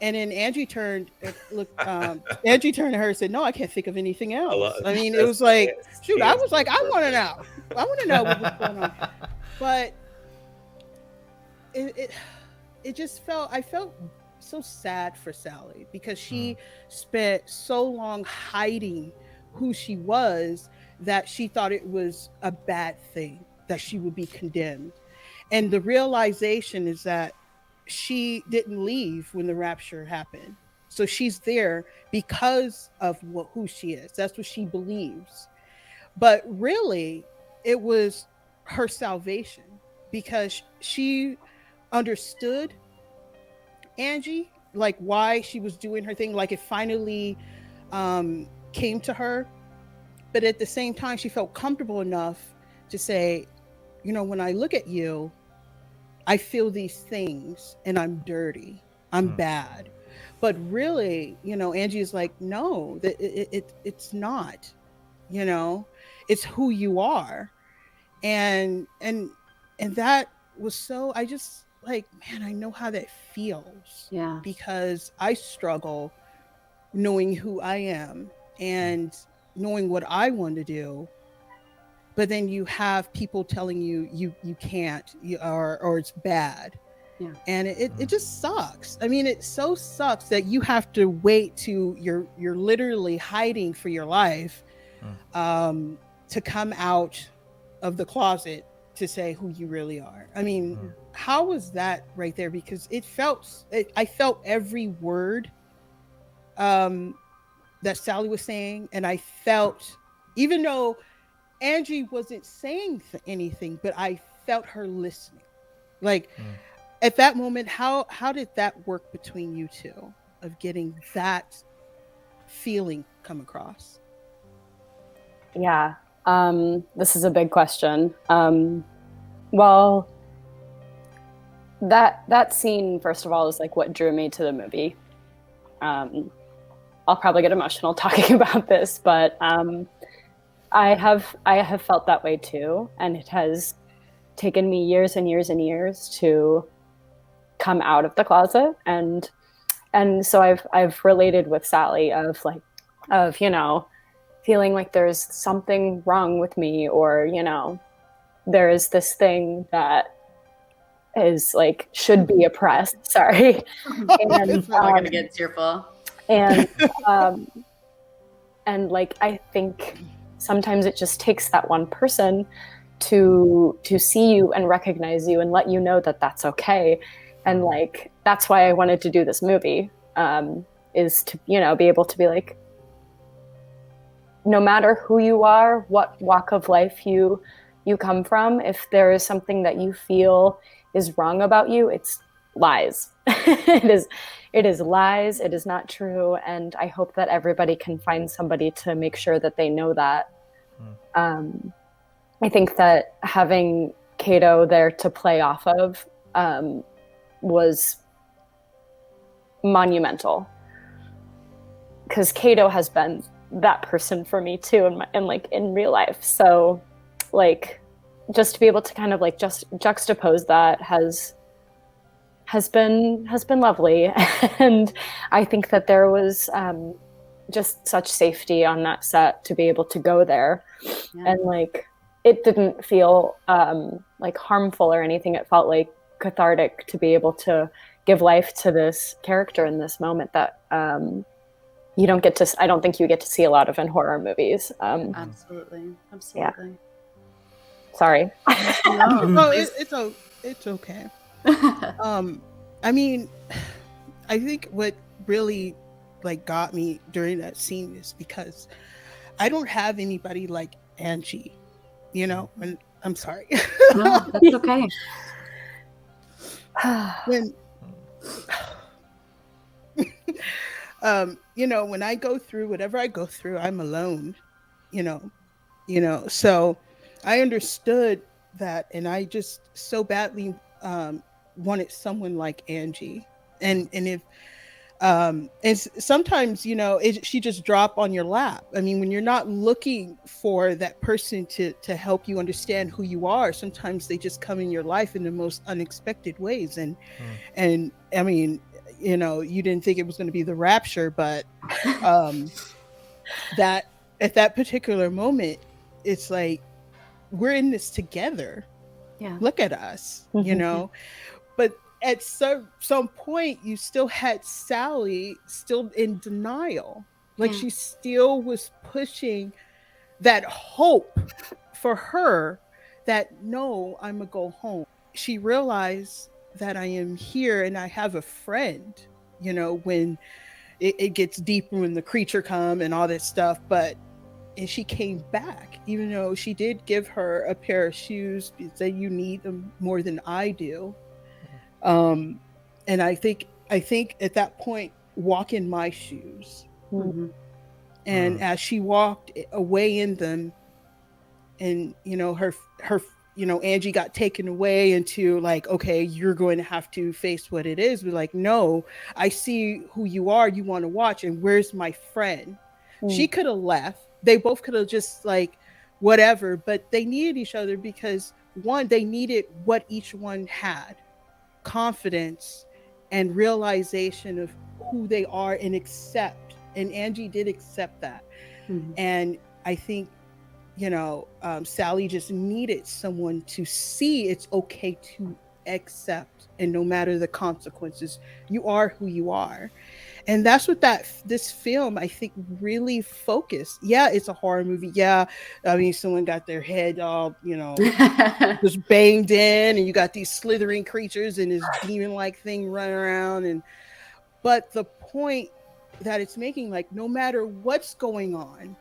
And then Angie turned to her and said, no, I can't think of anything else. I mean, it was like, shoot, I was like, I want to know what was going on. But it just I felt so sad for Sally, because she spent so long hiding who she was that she thought it was a bad thing, that she would be condemned. And the realization is that she didn't leave when the rapture happened. So she's there because of who she is. That's what she believes. But really, it was her salvation, because she understood Angie, like why she was doing her thing. Like it finally came to her. But at the same time, she felt comfortable enough to say, you know, when I look at you, I feel these things, and I'm dirty, I'm bad. But really, you know, Angie is like, no, that it's not, you know, it's who you are. And that was so, I just like, man, I know how that feels. Yeah. Because I struggle knowing who I am and knowing what I want to do. But then you have people telling you can't, or it's bad. Yeah. And it just sucks. I mean, it so sucks that you have to wait to you're literally hiding for your life to come out of the closet to say who you really are. I mean, how was that right there? Because I felt every word that Sally was saying, and I felt, even though Angie wasn't saying anything, but I felt her listening. Like at that moment, how did that work between you two, of getting that feeling come across? Yeah, this is a big question. Well, that scene, first of all, is like what drew me to the movie. I'll probably get emotional talking about this, but I have felt that way too, and it has taken me years and years and years to come out of the closet, and so I've related with Sally of you know, feeling like there's something wrong with me, or you know, there is this thing that is like should be oppressed. Sorry, and I'm gonna get tearful. And like I think sometimes it just takes that one person to see you and recognize you and let you know that that's okay. And like that's why I wanted to do this movie, is to, you know, be able to be like, no matter who you are, what walk of life you come from, if there is something that you feel is wrong about you, it's lies. It is lies. It is not true. And I hope that everybody can find somebody to make sure that they know that. I think that having Caito there to play off of was monumental, because Caito has been that person for me too, in real life. So like just to be able to kind of like just juxtapose that has has been lovely. And I think that there was just such safety on that set to be able to go there. And like, it didn't feel like harmful or anything. It felt like cathartic to be able to give life to this character in this moment that you don't get to, I don't think you get to see a lot of in horror movies. Absolutely. Yeah. Sorry. No, it's okay. I mean, I think what really like got me during that scene is because I don't have anybody like Angie, you know, and I'm sorry. No, that's okay. When you know, when I go through whatever I go through, I'm alone, you know, so I understood that, and I just so badly wanted someone like Angie. And if and sometimes, you know, she just drop on your lap. I mean, when you're not looking for that person to help you understand who you are, sometimes they just come in your life in the most unexpected ways. And I mean, you know, you didn't think it was going to be the rapture, but that at that particular moment, it's like, we're in this together. Yeah. Look at us, you know. But at some point, you still had Sally still in denial. Like she still was pushing that hope for her that, no, I'm gonna go home. She realized that I am here and I have a friend, you know, when it gets deeper, when the creature come and all that stuff. And she came back, even though she did give her a pair of shoes, say, you need them more than I do. And I think at that point, walk in my shoes. And as she walked away in them, and you know, her you know, Angie got taken away into like, okay, you're going to have to face what it is. We're like, no, I see who you are. You want to watch, and where's my friend? She could have left. They both could have just like whatever, but they needed each other because one, they needed what each one had, confidence and realization of who they are, and accept. And Angie did accept that. And I think, you know, Sally just needed someone to see it's okay to accept, and no matter the consequences, you are who you are. And that's what this film, I think, really focused. Yeah, it's a horror movie. Yeah, I mean, someone got their head all, you know, just banged in, and you got these slithering creatures and this demon-like thing running around. But the point that it's making, like, no matter what's going on,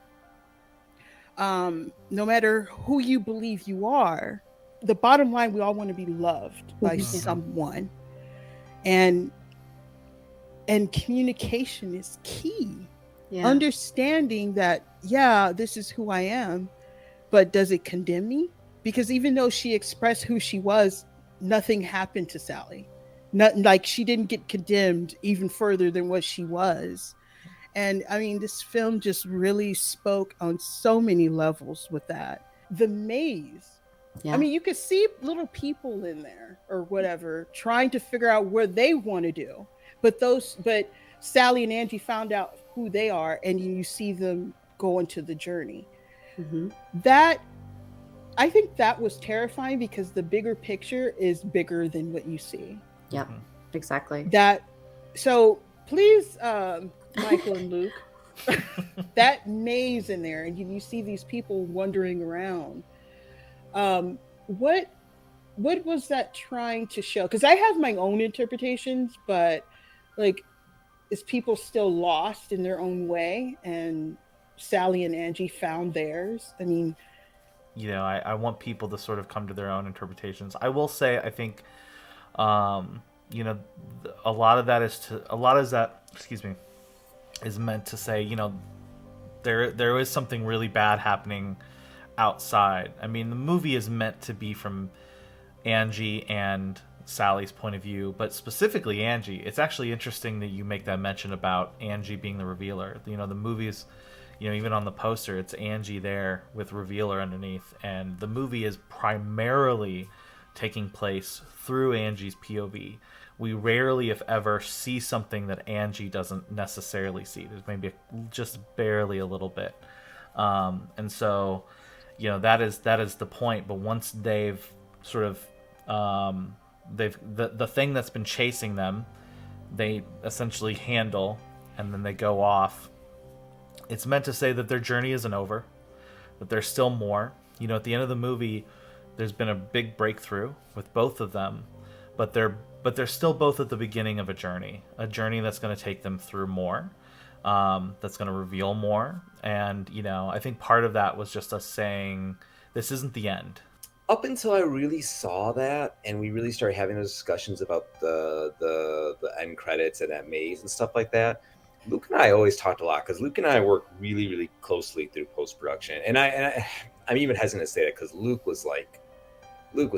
no matter who you believe you are, the bottom line, we all want to be loved by someone. And communication is key. Understanding that, yeah, this is who I am, but does it condemn me? Because even though she expressed who she was, nothing happened to Sally. Nothing, like, she didn't get condemned even further than what she was. And I mean, this film just really spoke on so many levels with that. The maze. I mean, you could see little people in there or whatever trying to figure out where they want to do. But Sally and Angie found out who they are, and you see them go into the journey. That, I think that was terrifying, because the bigger picture is bigger than what you see. Yep, exactly. So please, Michael and Luke, that maze in there, and you see these people wandering around. What was that trying to show? Because I have my own interpretations, but like, is people still lost in their own way, and Sally and Angie found theirs? I mean, you know, I want people to sort of come to their own interpretations. I will say, I think, you know, a lot of that is meant to say, you know, there is something really bad happening outside. I mean, the movie is meant to be from Angie and Sally's point of view, but specifically Angie. It's actually interesting that you make that mention about Angie being the revealer. You know, the movie's, you know, even on the poster, it's Angie there with revealer underneath, and the movie is primarily taking place through Angie's POV, we rarely, if ever, see something that Angie doesn't necessarily see. There's maybe just barely a little bit, and so, that is the point. But once they've sort of the thing that's been chasing them, they essentially handle, and then they go off. It's meant to say that their journey isn't over, that there's still more. At the end of the movie, there's been a big breakthrough with both of them, but they're still both at the beginning of a journey that's going to take them through more, that's going to reveal more. And I think part of that was just us saying this isn't the end. Up until I really saw that, and we really started having those discussions about the end credits and that maze and stuff like that, Luke and I always talked a lot, because Luke and I work really, really closely through post-production. And I'm even hesitant to say that, because Luke was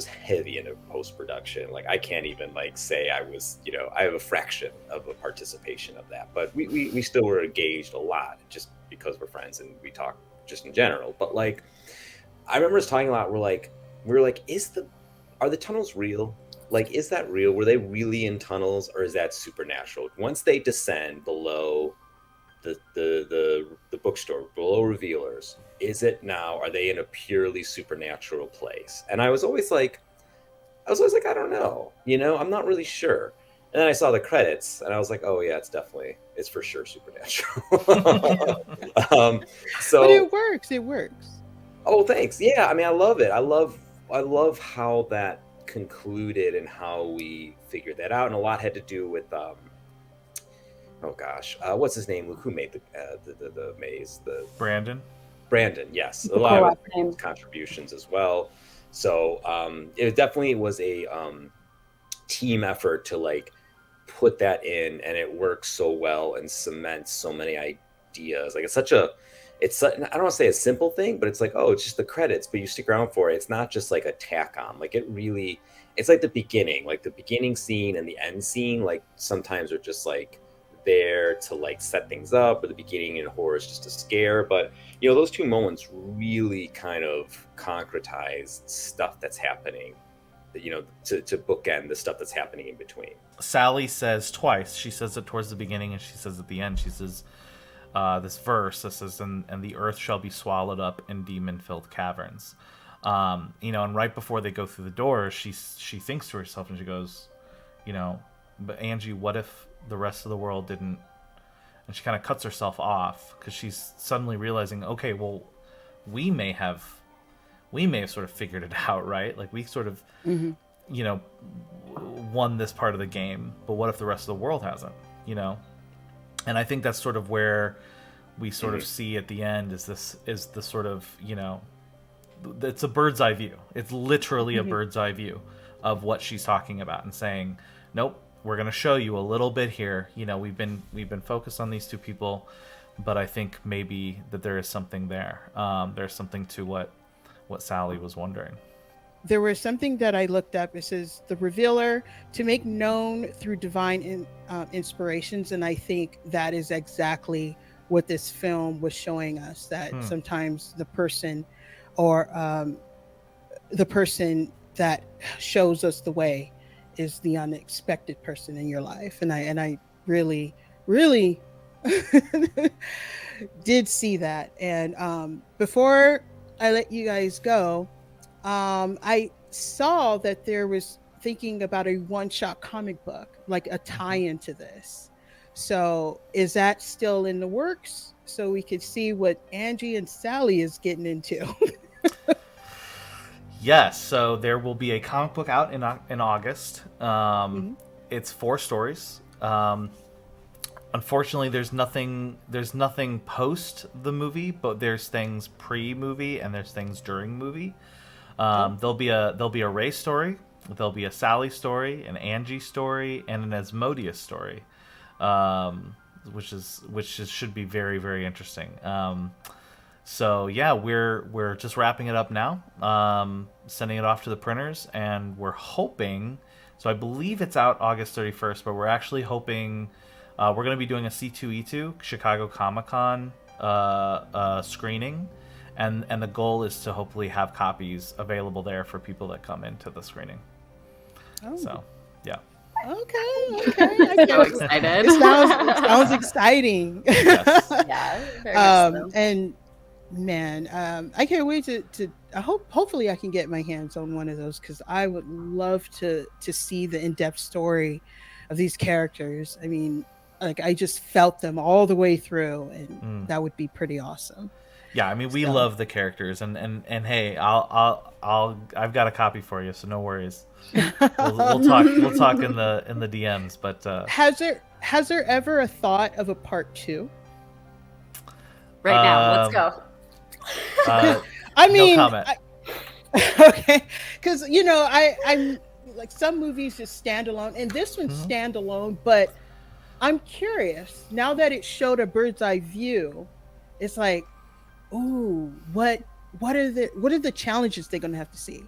heavy into post-production. Like, I can't even say I was, I have a fraction of a participation of that, but we still were engaged a lot, just because we're friends and we talk just in general. But I remember us talking a lot. We were like, are the tunnels real? Is that real? Were they really in tunnels, or is that supernatural? Once they descend below the bookstore, below Revealers, are they in a purely supernatural place? And I was always like, I don't know, I'm not really sure. And then I saw the credits, and I was like, oh yeah, it's for sure supernatural. But it works. Oh, thanks. Yeah, I mean, I love it. I love how that concluded and how we figured that out. And a lot had to do with what's his name, Luke, who made the maze? Brandon, yes. A lot of his contributions as well. So it definitely was a team effort to put that in, and it works so well and cements so many ideas. I don't want to say a simple thing, but it's it's just the credits, but you stick around for it. It's not just a tack on. It's the beginning scene and the end scene, sometimes are just there to set things up, or the beginning in horror is just a scare. But those two moments really kind of concretize stuff that's happening, to bookend the stuff that's happening in between. Sally says twice. She says it towards the beginning, and she says at the end. She says, this verse, this is, and the earth shall be swallowed up in demon-filled caverns. And right before they go through the door, she thinks to herself, and she goes, but Angie, what if the rest of the world didn't? And she kind of cuts herself off, because she's suddenly realizing, okay, well, we may have sort of figured it out, right? We sort of, won this part of the game, but what if the rest of the world hasn't? And I think that's sort of where we sort of see at the end is the sort of, it's a bird's eye view. It's literally a bird's eye view of what she's talking about, and saying, nope, we're going to show you a little bit here. We've been focused on these two people, but I think maybe that there is something there. There's something to what Sally was wondering. There was something that I looked up. It says the revealer to make known through divine inspirations. And I think that is exactly what this film was showing us, that sometimes the person or the person that shows us the way is the unexpected person in your life. And I really, really did see that. And before I let you guys go, I saw that there was thinking about a one-shot comic book, a tie-in to this. So is that still in the works, so we could see what Angie and Sally is getting into? Yes, so there will be a comic book out in August. It's 4 stories. Unfortunately, there's nothing post the movie, but there's things pre-movie and there's things during movie. There'll be a Ray story, there'll be a Sally story, an Angie story, and an Asmodeus story, which should be very, very interesting. So yeah, we're just wrapping it up now, sending it off to the printers, and we're hoping. So I believe it's out August 31st, but we're actually hoping we're going to be doing a C2E2 Chicago Comic-Con screening. And the goal is to hopefully have copies available there for people that come into the screening. Oh. So, yeah. Okay. So excited. It sounds exciting. Yes. Yeah, very much so. And man, I can't wait to hopefully I can get my hands on one of those, because I would love to see the in-depth story of these characters. I mean, like, I just felt them all the way through, and that would be pretty awesome. Yeah, I mean, we So- love the characters, and hey, I've got a copy for you, so no worries. We'll talk in the DMs. But Has there ever a thought of a part 2? Right now, let's go. I mean, no comment. Okay, because I'm like, some movies just stand alone, and this one's stand alone. But I'm curious, now that it showed a bird's eye view, it's like, ooh, what are the challenges they're gonna have to see?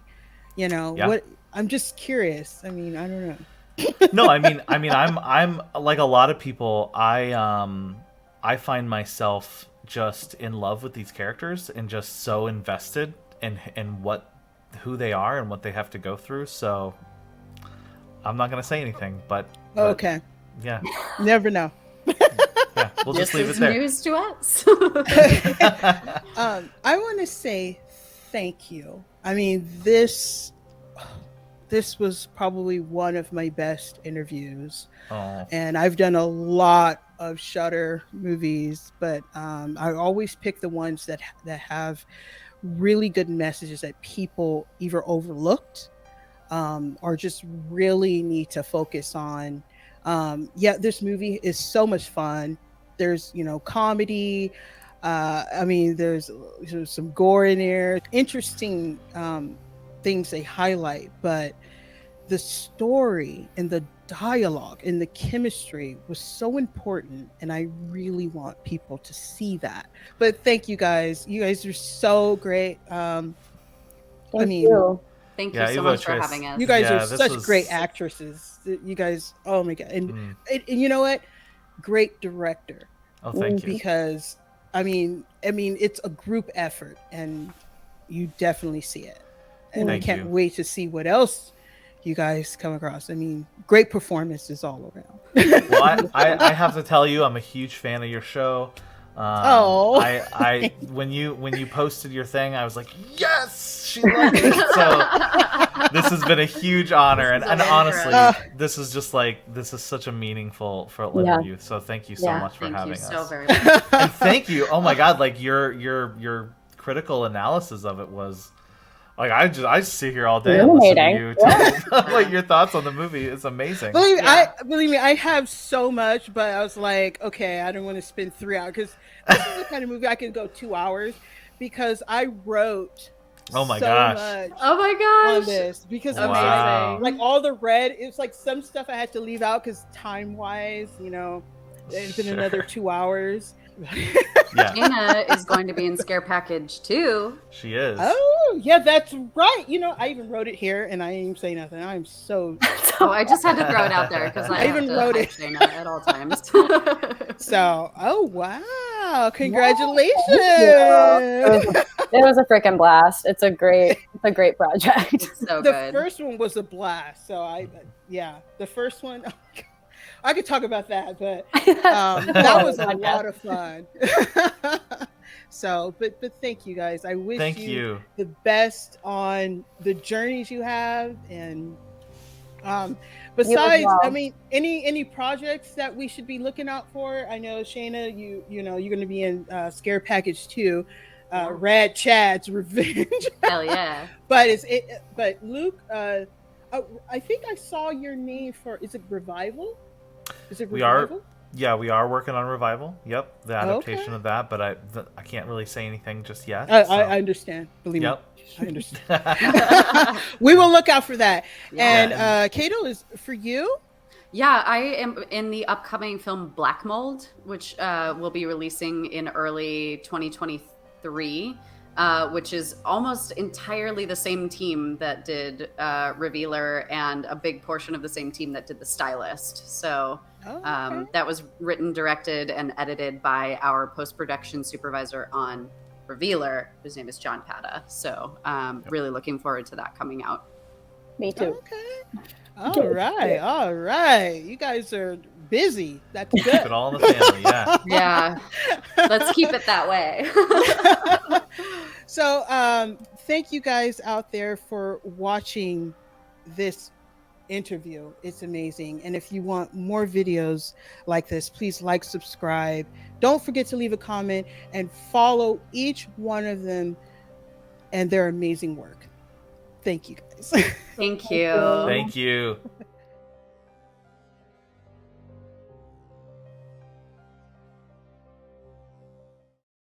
Yeah. What? I'm just curious. I mean, I don't know. No, I mean, I'm like a lot of people. I find myself just in love with these characters and just so invested in who they are and what they have to go through. So I'm not gonna say anything, but Okay. yeah, Never know. yeah, we'll just This leave is it there. news to us. I want to say thank you. I mean, this was probably one of my best interviews. Oh, And I've done a lot of Shudder movies, but I always pick the ones that have really good messages that people either overlooked or just really need to focus on. This movie is so much fun. There's comedy. I mean, there's some gore in there. Interesting things they highlight, but the story and the dialogue and the chemistry was so important, and I really want people to see that. But thank you guys. You guys are so great. Thank mean, you. Thank you Yeah, so much for Ivotres. having us. You guys Yeah, are this such was- great actresses. You guys, oh my god, and you know what? Great director, oh, thank you. because I mean, it's a group effort, and you definitely see it. And I Thank can't you. wait to see what else you guys come across. I mean, great performances all around. Well, I have to tell you, I'm a huge fan of your show. Oh. I when you posted your thing, I was like, yes, she liked it. So this has been a huge honor, and amazing. honestly, this is such a meaningful Yeah. interview. So thank you so Yeah. much for Thank having you so us. very much. And thank you. Oh my God, like your critical analysis of it was. Like I just sit here all day and listen to Illuminating. you tell like your thoughts on the movie. It's amazing. Believe Yeah. me, I have so much, but I was like, okay, I don't want to spend 3 hours, because this is the kind of movie I could go 2 hours, because I wrote Oh my so gosh. much Oh my on gosh. this, because Wow. like all the red, it's like some stuff I had to leave out because time wise, it's been Sure. another 2 hours. Yeah, Shaina is going to be in Scare Package 2. she is. Oh yeah, that's right. I even wrote it here, and I didn't even say nothing. I'm so Oh, I just had to throw it out there because I even have to wrote hype it. Shaina at all times. so. Oh wow! Congratulations! It was a freaking blast. It's a great project. So The good. first one was a blast. So the first one. I could talk about that, but that was a lot of fun. So, but thank you guys. I wish Thank you you. the best on the journeys you have, and besides, well. I mean, any projects that we should be looking out for. I know Shaina, you're going to be in Scare Package 2, Rad Chad's Revenge. Hell yeah. But Luke, I think I saw your name for. Is it Revival? Is it We are- Revival? Yeah, we are working on Revival. Yep, the adaptation Okay. of that, but I can't really say anything just yet. I so. understand. Believe Yep. me, I understand. We will look out for that. Yeah. And Caito, is for you. Yeah, I am in the upcoming film Black Mold, which will be releasing in early 2023, which is almost entirely the same team that did Revealer, and a big portion of the same team that did The Stylist. So that was written, directed, and edited by our post-production supervisor on Revealer, whose name is John Pata. So really looking forward to that coming out. Me too. Okay. All right, all right. You guys are busy. That's Keep good. it all in the family. Yeah. Yeah. Let's keep it that way. So, thank you guys out there for watching this interview. It's amazing. And if you want more videos like this, please like, subscribe. Don't forget to leave a comment and follow each one of them and their amazing work. Thank you guys. Thank you. Thank you.